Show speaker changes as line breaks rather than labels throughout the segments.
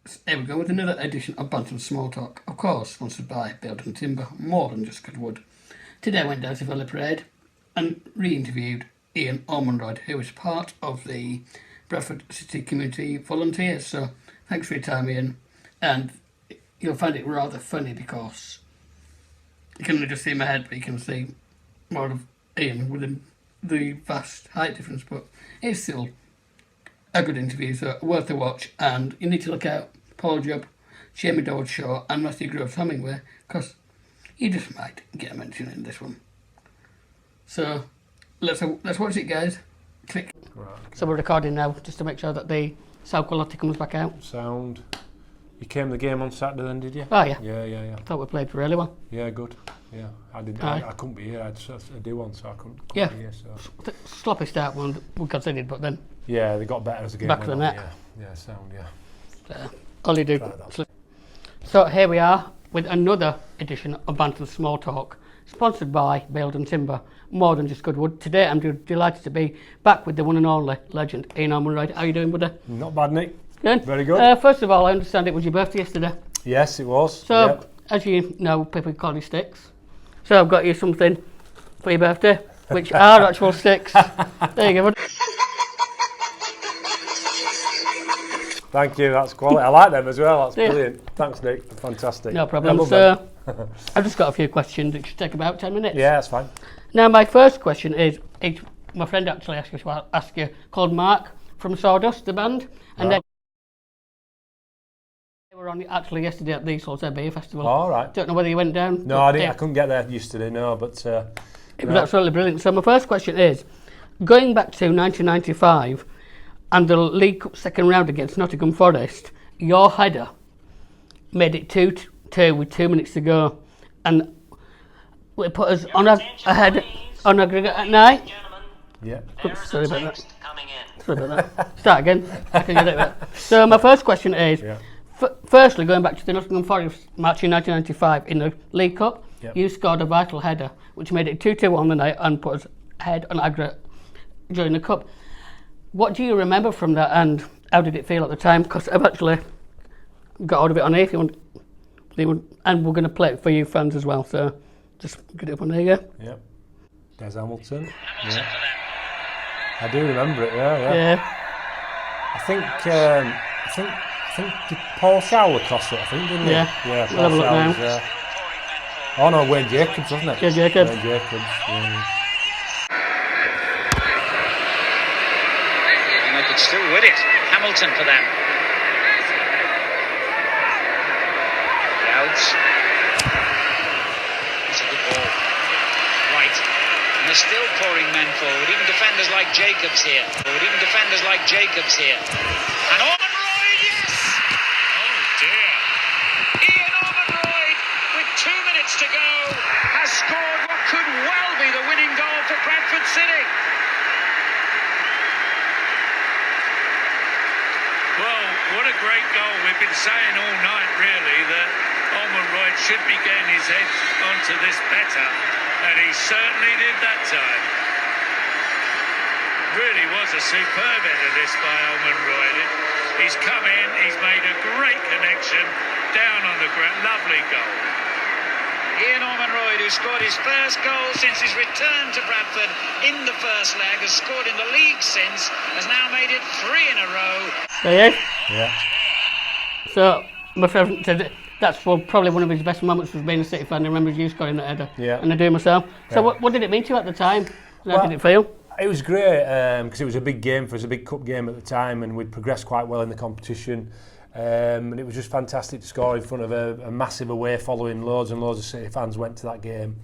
Here we go with another edition of Bantams Small Talk, of course sponsored by Building Timber, more than just good wood. Today I went down to Villa Parade and re-interviewed Ian Ormondroyd, who is part of the Bradford City Community Volunteers. So thanks for your time, Ian, and you'll find it rather funny because you can only just see my head, but you can see more of Ian within the vast height difference, but it's still a good interview, so worth a watch. And you need to look out Paul Jubb, Jaimie Dorward Shaw and Matthew Groves Hemingway, because you just might get a mention in this one. So let's watch it, guys. Click. Right, okay. So we're recording now just to make sure that the sound quality comes back out.
Sound. You came to the game on Saturday then, did you?
Oh yeah.
Yeah.
I thought we played really well.
Yeah, good. Yeah, I didn't. I couldn't be here. I had a do one, so I couldn't be here. So.
Sloppy start one we considered, but then.
Yeah, they got better as the game
went on.
Yeah, sound. Yeah.
All you do. So here we are with another edition of Bantams Small Talk, sponsored by Building Timber, more than just good wood. Today I'm delighted to be back with the one and only legend Ian Ormondroyd. How are you doing, buddy?
Not bad, Nick.
Good.
Very good.
First of all, I understand it was your birthday yesterday.
Yes, it was.
So, as you know, people call you sticks. So I've got you something for your birthday, which are actual sticks. There you go, buddy.
Thank you, that's quality. I like them as well, that's brilliant. Thanks, Nick, fantastic.
No problem. So, I've just got a few questions that should take about 10 minutes.
Yeah, that's fine.
Now, my first question is my friend actually asked you, called Mark from Sawdust, the band, and they were on actually yesterday at the Saltaire Beer Festival.
All right.
Don't know whether you went down.
No, I didn't. I couldn't get there yesterday, no, but...
it was absolutely brilliant. So my first question is, going back to 1995, and the League Cup second round against Nottingham Forrest, your header made it 2-2 with 2 minutes to go, and it put us on ahead on aggregate at 9.
Yeah.
Oops, sorry about that. Sorry about that. Start again. I can get it back. So my first question is, firstly, going back to the Nottingham Forest match in 1995 in the League Cup, you scored a vital header, which made it 2-2 on the night and put us ahead on aggregate during the Cup. What do you remember from that, and how did it feel at the time? Because I've actually got hold of it on here if you want, and we're going to play it for you fans as well, so just get it up on there, yeah?
Yep. There's Hamilton. Yeah. I do remember it, yeah. I think did Paul Showler cross it, I think, didn't he?
Yeah,
Paul Showler's there. Oh no, Wayne Jacobs, wasn't it?
Yeah, Jacobs.
Wayne Jacobs, yeah.
Still with it. Hamilton for them. Louds. That's a good ball. Right. And they're still pouring men forward. Even defenders like Jacobs here. And Ormondroyd, yes! Oh dear. Ian Ormondroyd, with 2 minutes to go, has scored what could well be the winning goal for Bradford City.
Well, what a great goal. We've been saying all night, really, that Ormondroyd should be getting his head onto this better, and he certainly did that time. Really was a superb header, this by Ormondroyd. He's come in, he's made a great connection, down on the ground, lovely goal.
Ian Ormondroyd, who scored his first goal since his return to Bradford in the first leg, has scored in the league since, has now made it 3 in a row.
Yeah.
So, my friend said that's probably one of his best moments as being a City fan. I remember you scoring that header.
Yeah.
And I do myself. So, what did it mean to you at the time? How did it feel?
It was great because it was a big game for us, a big cup game at the time, and we'd progressed quite well in the competition. And it was just fantastic to score in front of a massive away following. Loads and loads of City fans went to that game.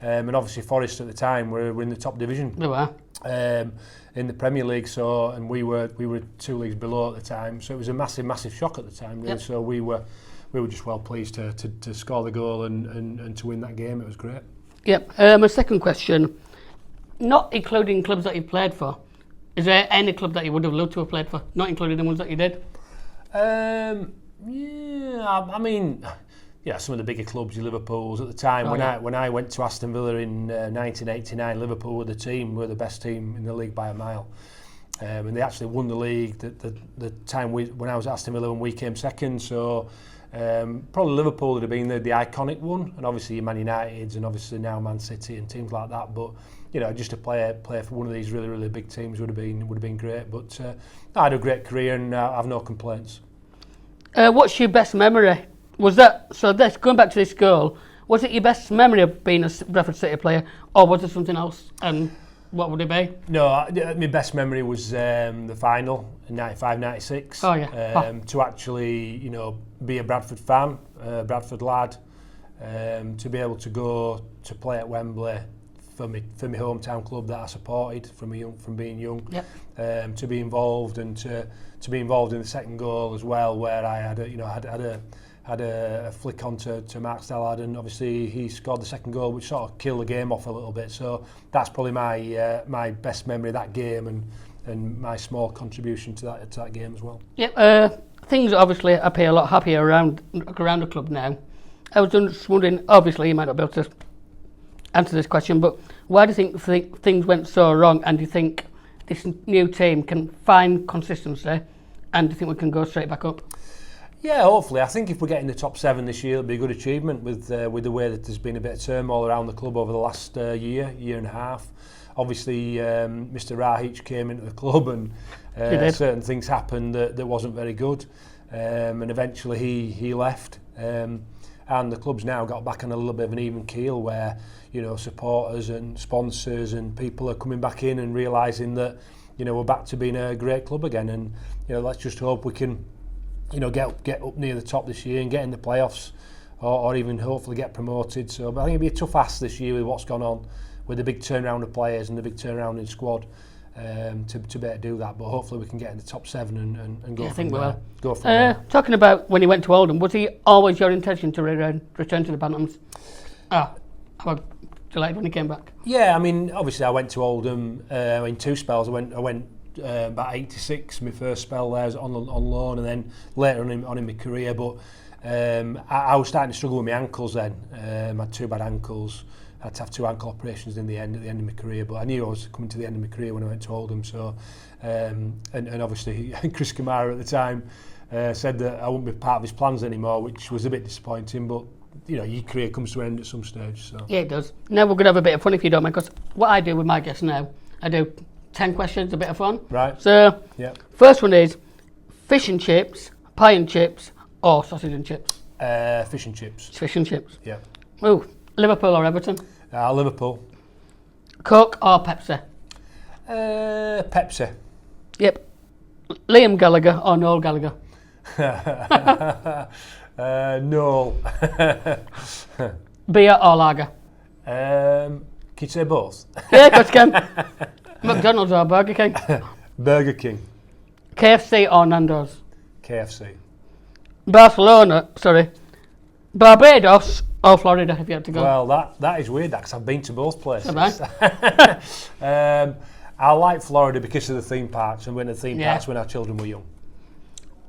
And obviously Forest at the time were in the top division.
They were.
In the Premier League, and we were 2 leagues below at the time, so it was a massive shock at the time, really. So we were just well pleased to score the goal and to win that game. It was great.
Yep. My second question, not including clubs that you played for, is there any club that you would have loved to have played for, not including the ones that you did?
I mean, some of the bigger clubs, your Liverpools at the time. When I went to Aston Villa in 1989, Liverpool were the best team in the league by a mile. and they actually won the league the time when I was at Aston Villa when we came second. So probably Liverpool would have been the iconic one, and obviously Man United's, and obviously now Man City and teams like that. But just to play for one of these really, really big teams would have been great. But I had a great career and I have no complaints.
What's your best memory? Was that going back to this goal? Was it your best memory of being a Bradford City player, or was it something else? And what would it be?
No, my best memory was the final in 95-96.
Oh yeah.
To actually, be a Bradford fan, Bradford lad, to be able to go to play at Wembley for my hometown club that I supported from being young.
Yep.
To be involved and to be involved in the second goal as well, where I had a flick on to Mark Stallard, and obviously he scored the second goal, which sort of killed the game off a little bit. So that's probably my best memory of that game, and my small contribution to that game as well.
Yep. Things obviously appear a lot happier around the club now. I was just wondering, obviously you might not be able to answer this question, but why do you think things went so wrong, and do you think this new team can find consistency, and do you think we can go straight back up?
Yeah, hopefully. I think if we get in the top 7 this year, it'll be a good achievement with the way that there's been a bit of turmoil around the club over the last year and a half. Obviously, Mr. Rahic came into the club and certain things happened that wasn't very good, and eventually he left. And the club's now got back on a little bit of an even keel where, supporters and sponsors and people are coming back in and realising that, we're back to being a great club again. And, let's just hope we can, get up near the top this year and get in the playoffs, or even hopefully get promoted. So, but I think it'll be a tough ask this year with what's gone on, with the big turnaround of players and the big turnaround in squad, to be able to do that. But hopefully we can get in the top 7 and go.
Yeah, I think we will.
Go from there.
Talking about when you went to Oldham, was it always your intention to return to the Bantams? How delayed when he came back?
Yeah, I mean, obviously I went to Oldham in 2 spells. I went about 86, my first spell there was on loan, and then later on in my career. But I was starting to struggle with my ankles then. I had 2 bad ankles. I had to have 2 ankle operations at the end of my career. But I knew I was coming to the end of my career when I went to Oldham. So, and obviously Chris Kamara at the time said that I wouldn't be part of his plans anymore, which was a bit disappointing. But your career comes to an end at some stage. So
yeah, it does. Now we're going to have a bit of fun if you don't mind, because what I do with my guests now, I do 10 questions, a bit of fun.
Right.
So,
yeah.
First one is fish and chips, pie and chips, or sausage and chips?
Fish and chips.
Fish and chips.
Yeah.
Ooh, Liverpool or Everton?
Liverpool.
Coke or Pepsi?
Pepsi.
Yep. Liam Gallagher or Noel Gallagher?
Noel.
Beer or lager?
Can you say both?
Yeah, of course you can. McDonald's or Burger King?
Burger King.
KFC or Nando's?
KFC.
Barbados or Florida if you had to go?
Well, that is weird, because I've been to both places.
Have
I like Florida because of the theme parks, and we went to theme parks when our children were young.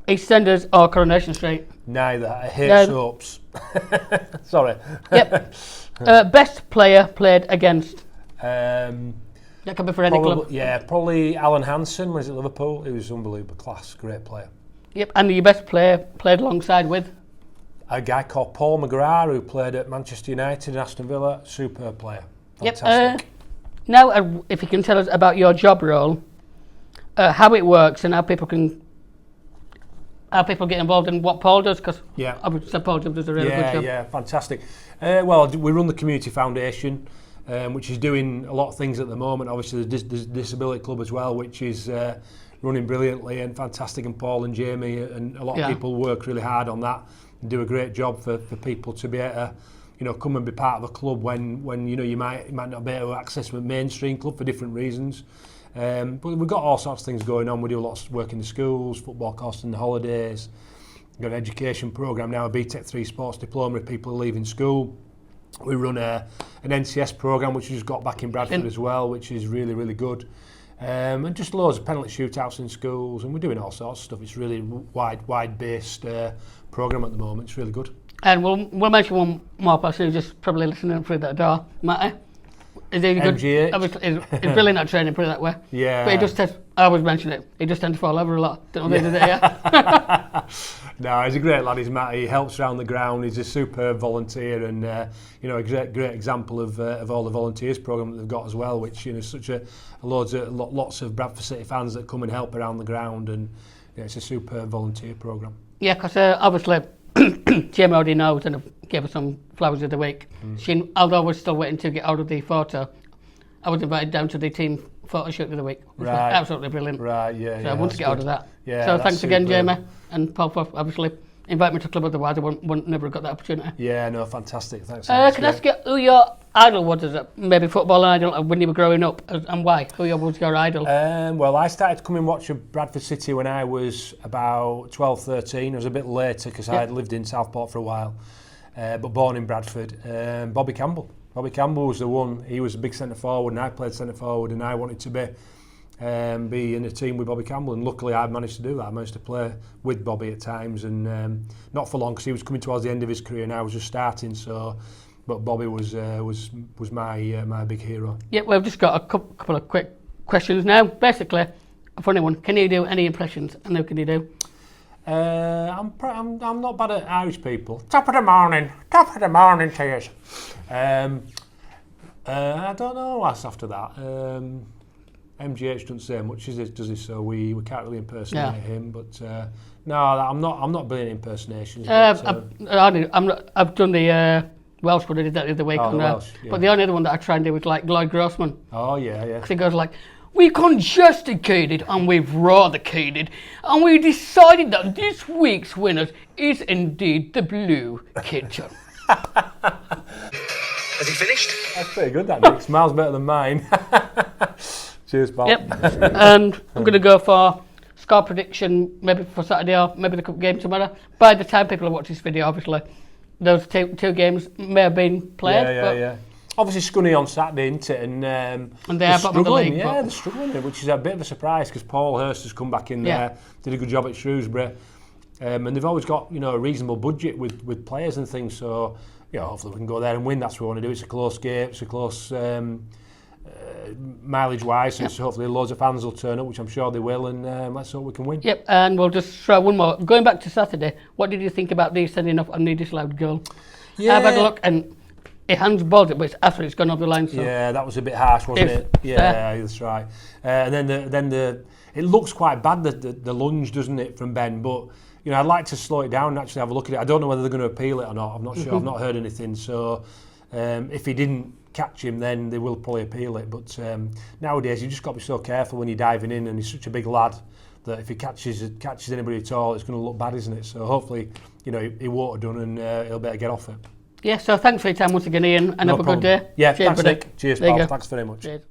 EastEnders or Coronation Street?
Neither. I hate soaps. Sorry.
Yep. Best player played against? That could be for any club.
Yeah, probably Alan Hansen was at Liverpool. He was unbelievable class, great player.
Yep, and your best player played alongside with?
A guy called Paul McGrath, who played at Manchester United and Aston Villa. Superb player. Fantastic.
Yep. Now, if you can tell us about your job role, how it works and how people get involved in what Paul does, because I would say Paul does a really good job. Yeah,
fantastic. Well, we run the Community Foundation, which is doing a lot of things at the moment. Obviously, there's the Disability Club as well, which is running brilliantly and fantastic. And Paul and Jaimie and a lot of people work really hard on that and do a great job for people to be able to, come and be part of a club when you might not be able to access a mainstream club for different reasons. But we've got all sorts of things going on. We do a lot of work in the schools, football costs and the holidays. We've got an education programme now, a BTEC 3 sports diploma if people are leaving school. We run an NCS programme which we just got back in Bradford as well, which is really, really good. And just loads of penalty shootouts in schools, and we're doing all sorts of stuff. It's really wide-based programme at the moment. It's really good.
And we'll mention one more person who's just probably listening through that door. Matty, Is he good?
MGH.
Obviously, he's brilliant at training, put it that way.
Yeah.
But he just tends, I always mention it, he just tends to fall over a lot. Don't know if they did it, yeah?
No, he's a great lad, he's Matt. He helps around the ground. He's a superb volunteer, and you know, a great example of all the volunteers program that they've got as well. Which, you know, such lots of Bradford City fans that come and help around the ground, and yeah, it's a superb volunteer program.
Yeah, because obviously Jaimie already knows, and I've gave her some flowers of the week. Although we're still waiting to get out of the photo, I was invited down to the team photo shoot of the week, which was absolutely brilliant.
Right, yeah.
So I want to get out of that.
Yeah,
so thanks again,
superb.
Jaimie and Paul, for obviously inviting me to club. Otherwise, I wouldn't never have got that opportunity.
Yeah, no, fantastic. Thanks.
Can I ask you who your idol was? Is it maybe football idol when you were growing up, and why? Who was your idol?
Well, I started to come and watch Bradford City when I was about 12, 13. I was a bit later because I had lived in Southport for a while, but born in Bradford. Bobby Campbell. Bobby Campbell was the one. He was a big centre forward, and I played centre forward, and I wanted to be in a team with Bobby Campbell, and luckily I managed to do that. I managed to play with Bobby at times, and not for long because he was coming towards the end of his career and I was just starting. So, but Bobby was my big hero. Yeah,
we've just got a couple of quick questions now. Basically, a funny one. Can you do any impressions? And who can you do?
I'm not bad at Irish people. Top of the morning to you. I don't know what's after that. MGH doesn't say much, does he? So we can't really impersonate him. But no, I'm not brilliant at impersonations.
I've done the Welsh one. I did that the other week.
Welsh,
but the only other one that I try and do is like Lloyd Grossman.
Oh yeah.
Because he goes like, we conjusticated and we've radicated, and we decided that this week's winner is indeed the Blue Kitchen.
Has he finished?
That's pretty good, that Nick. Smiles better than mine. Cheers, Bob.
Yep. And I'm going to go for score prediction, maybe for Saturday or maybe the cup game tomorrow. By the time people watch this video, obviously, those two games may have been played.
Yeah. Obviously, Scunny on Saturday, isn't it? And
they are bottom of the league.
Yeah, they're struggling, which is a bit of a surprise because Paul Hurst has come back in there, did a good job at Shrewsbury, and they've always got a reasonable budget with players and things. So hopefully we can go there and win. That's what we want to do. It's a close game. It's a close mileage wise. So hopefully loads of fans will turn up, which I'm sure they will, and let's hope we can win.
Yep. And we'll just throw one more. Going back to Saturday, what did you think about the sending off on the disallowed goal?
Yeah.
I've had a look and. He hands balled it, but it's after it's gone over the line. So.
Yeah, that was a bit harsh, wasn't it? Yeah, that's right. And then it looks quite bad, the lunge, doesn't it, from Ben? But I'd like to slow it down and actually have a look at it. I don't know whether they're going to appeal it or not. I'm not sure. I've not heard anything. So if he didn't catch him, then they will probably appeal it. But nowadays, you just got to be so careful when you're diving in, and he's such a big lad that if he catches anybody at all, it's going to look bad, isn't it? So hopefully, he won't have done, and he'll better get off it.
Yeah, so thanks for your time once again, Ian, and have a good day.
Yeah,
cheers,
thanks,
buddy.
Nick. Cheers, pal. Thanks very much.
Cheers.